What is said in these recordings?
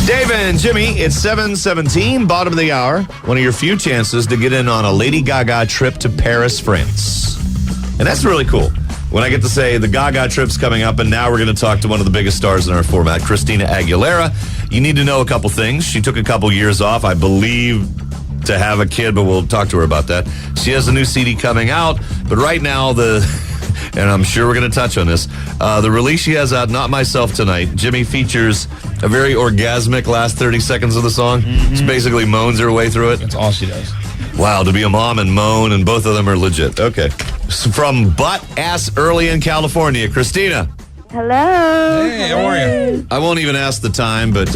Dave and Jimmy, it's 7:17, bottom of the hour. One of your few chances to get in on a Lady Gaga trip to Paris, France. And that's really cool. When I get to say the Gaga trip's coming up, and now we're going to talk to one of the biggest stars in our format, Christina Aguilera. You need to know a couple things. She took a couple years off, I believe, to have a kid, but we'll talk to her about that. She has a new CD coming out, but right now and I'm sure we're going to touch on this, the release she has out, Not Myself Tonight, Jimmy, features a very orgasmic last 30 seconds of the song. Mm-hmm. She basically moans her way through it. That's all she does. Wow, to be a mom and moan, and both of them are legit. Okay. So from Butt-Ass Early in California, Christina. Hello. Hey, how are you? I won't even ask the time, but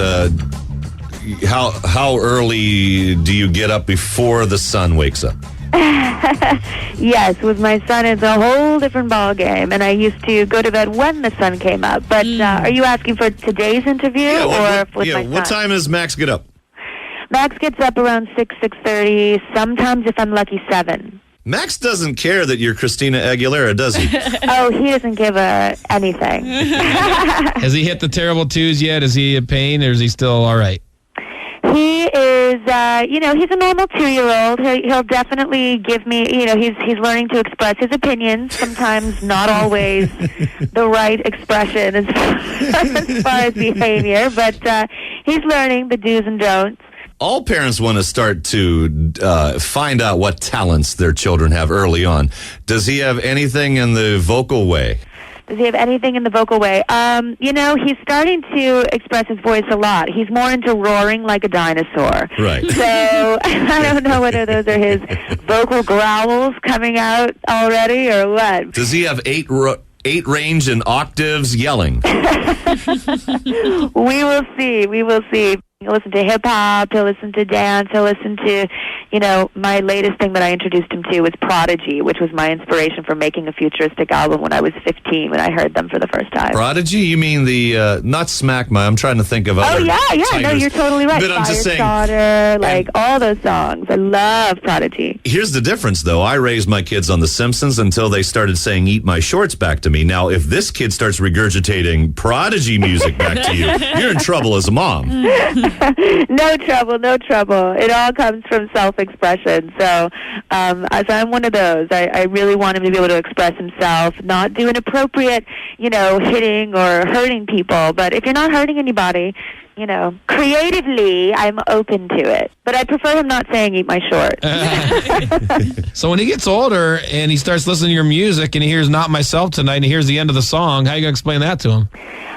how early do you get up before the sun wakes up? Yes, with my son, it's a whole different ball game, and I used to go to bed when the sun came up. But are you asking for today's interview or with my son? What time does Max get up? Max gets up around 6:30, sometimes if I'm lucky 7. Max doesn't care that you're Christina Aguilera, does he? Oh, he doesn't give anything. Has he hit the terrible twos yet? Is he in pain, or is he still all right? He is, he's a normal 2-year-old. He'll definitely give me, he's learning to express his opinions, sometimes not always the right expression as far as behavior, but he's learning the do's and don'ts. All parents want to start to find out what talents their children have early on. Does he have anything in the vocal way? Does he have anything in the vocal way? He's starting to express his voice a lot. He's more into roaring like a dinosaur. Right. So I don't know whether those are his vocal growls coming out already or what. Does he have eight range and octaves yelling? We will see. He'll listen to hip-hop, he'll listen to dance, he'll listen to, my latest thing that I introduced him to was Prodigy, which was my inspiration for making a futuristic album when I was 15, when I heard them for the first time. Prodigy? You mean the, not Smack My, I'm trying to think of other yeah, no, you're totally right. But I'm just saying, Firestarter, all those songs. I love Prodigy. Here's the difference, though. I raised my kids on The Simpsons until they started saying, "Eat my shorts" back to me. Now, if this kid starts regurgitating Prodigy music back to you, you're in trouble as a mom. No trouble. It all comes from self-expression. So I'm one of those. I really want him to be able to express himself, not do inappropriate, hitting or hurting people. But if you're not hurting anybody, creatively, I'm open to it. But I prefer him not saying "eat my shorts." So when he gets older and he starts listening to your music and he hears "Not Myself Tonight" and he hears the end of the song, how are you going to explain that to him?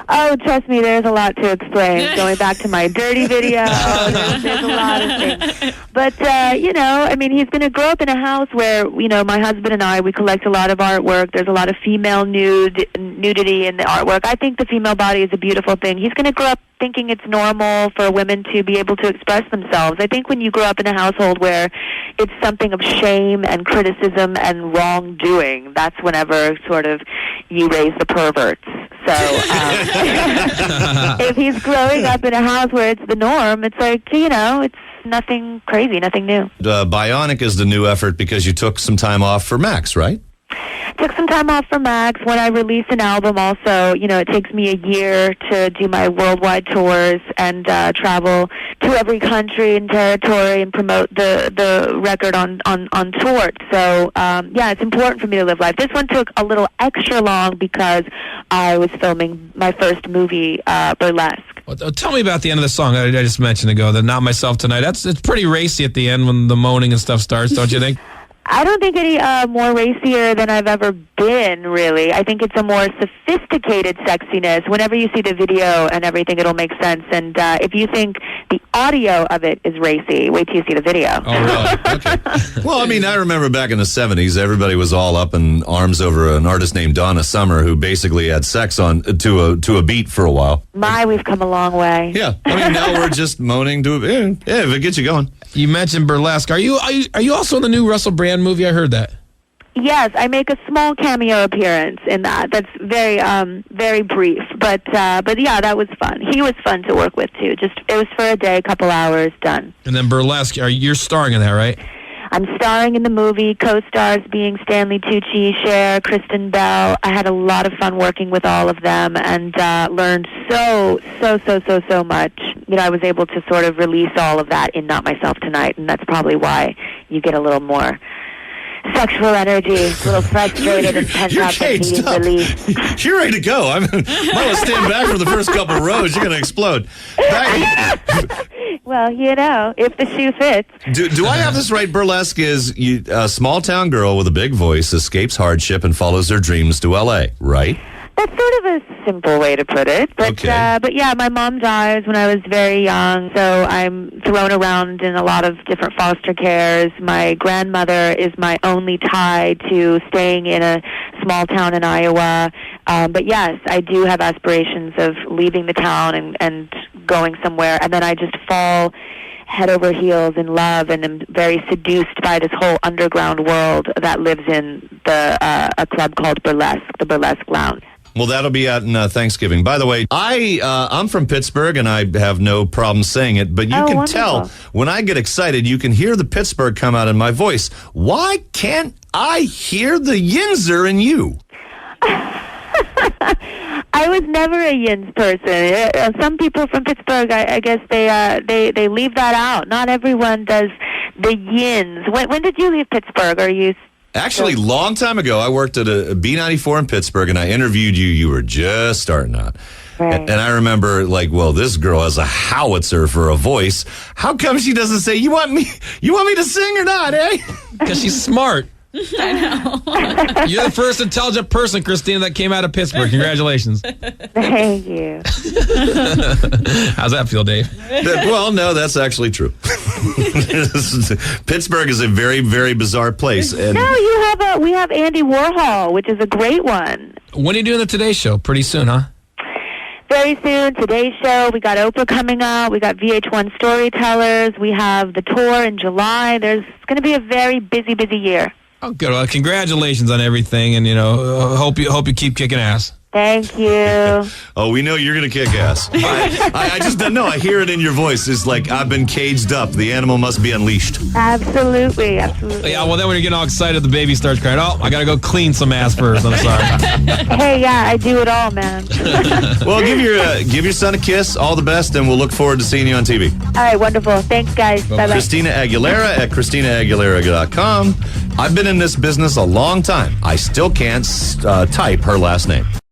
Oh, trust me, there's a lot to explain. Going back to my Dirty video, there's a lot of things. But, he's going to grow up in a house where, my husband and I, we collect a lot of artwork. There's a lot of female nudity in the artwork. I think the female body is a beautiful thing. He's going to grow up thinking it's normal for women to be able to express themselves. I think when you grow up in a household where it's something of shame and criticism and wrongdoing, that's whenever sort of you raise the perverts. So if he's growing up in a house where it's the norm, it's like, it's nothing crazy, nothing new. Bionic is the new effort because you took some time off for Max, right? Took some time off for Max. When I release an album also, it takes me a year to do my worldwide tours and travel to every country and territory and promote the record on tour. So, it's important for me to live life. This one took a little extra long because I was filming my first movie, Burlesque. Well, tell me about the end of the song I just mentioned ago, the "Not Myself Tonight." It's pretty racy at the end when the moaning and stuff starts, don't you think? I don't think any more racier than I've ever been, really. I think it's a more sophisticated sexiness. Whenever you see the video and everything, it'll make sense. And if you think the audio of it is racy, wait till you see the video. Oh, really? Okay. Well, I remember back in the 70s, everybody was all up in arms over an artist named Donna Summer who basically had sex to a beat for a while. We've come a long way. Yeah. Now we're just moaning to if it gets you going. You mentioned Burlesque. Are you also in the new Russell Brand movie? I heard that. Yes, I make a small cameo appearance in that. That's very, very brief, but yeah, that was fun. He was fun to work with too. It was for a day, a couple hours, done. And then Burlesque, you're starring in that, right? I'm starring in the movie, co-stars being Stanley Tucci, Cher, Kristen Bell. I had a lot of fun working with all of them and learned so much. I was able to sort of release all of that in Not Myself Tonight, and that's probably why you get a little more sexual energy, a little frustrated and pent up and needing release. You're ready to go. I might want to stand back for the first couple rows. You're going to explode. Well, if the shoe fits. Do I have this right? Burlesque is a small-town girl with a big voice escapes hardship and follows her dreams to L.A., right? That's sort of a simple way to put it. But, okay. But yeah, my mom dies when I was very young, so I'm thrown around in a lot of different foster cares. My grandmother is my only tie to staying in a small town in Iowa. But yes, I do have aspirations of leaving the town and going somewhere, and then I just fall head over heels in love and am very seduced by this whole underground world that lives in a club called Burlesque, the Burlesque Lounge. Well, that'll be out in Thanksgiving. By the way, I'm from Pittsburgh, and I have no problem saying it, but you can wonderful. tell when I get excited, you can hear the Pittsburgh come out in my voice. Why can't I hear the Yinzer in you? I was never a Yins person. Some people from Pittsburgh, I guess they leave that out. Not everyone does the Yins. When did you leave Pittsburgh? Are you... Actually, long time ago, I worked at a B94 in Pittsburgh, and I interviewed you. You were just starting out. Right. And I remember, this girl has a howitzer for a voice. How come she doesn't say, you want me to sing or not, eh? Because she's smart. I know. You're the first intelligent person, Christina, that came out of Pittsburgh. Congratulations. Thank you. How's that feel, Dave? Well, no, that's actually true. Pittsburgh is a very, very bizarre place. And No, we have Andy Warhol, which is a great one. When are you doing the Today Show? Pretty soon, huh? Very soon, Today's Show. We got Oprah coming out. We got VH1 Storytellers. We have the tour in July. There's going to be a very busy year. Oh, good. Well, congratulations on everything, and hope you keep kicking ass. Thank you. Oh, we know you're going to kick ass. I just don't know. I hear it in your voice. It's like, I've been caged up. The animal must be unleashed. Absolutely. Yeah, well, then when you're getting all excited, the baby starts crying. Oh, I got to go clean some ass first. I'm sorry. Hey, yeah, I do it all, man. Well, give your son a kiss. All the best, and we'll look forward to seeing you on TV. All right, wonderful. Thanks, guys. Bye-bye. Christina Aguilera at ChristinaAguilera.com. I've been in this business a long time. I still can't type her last name.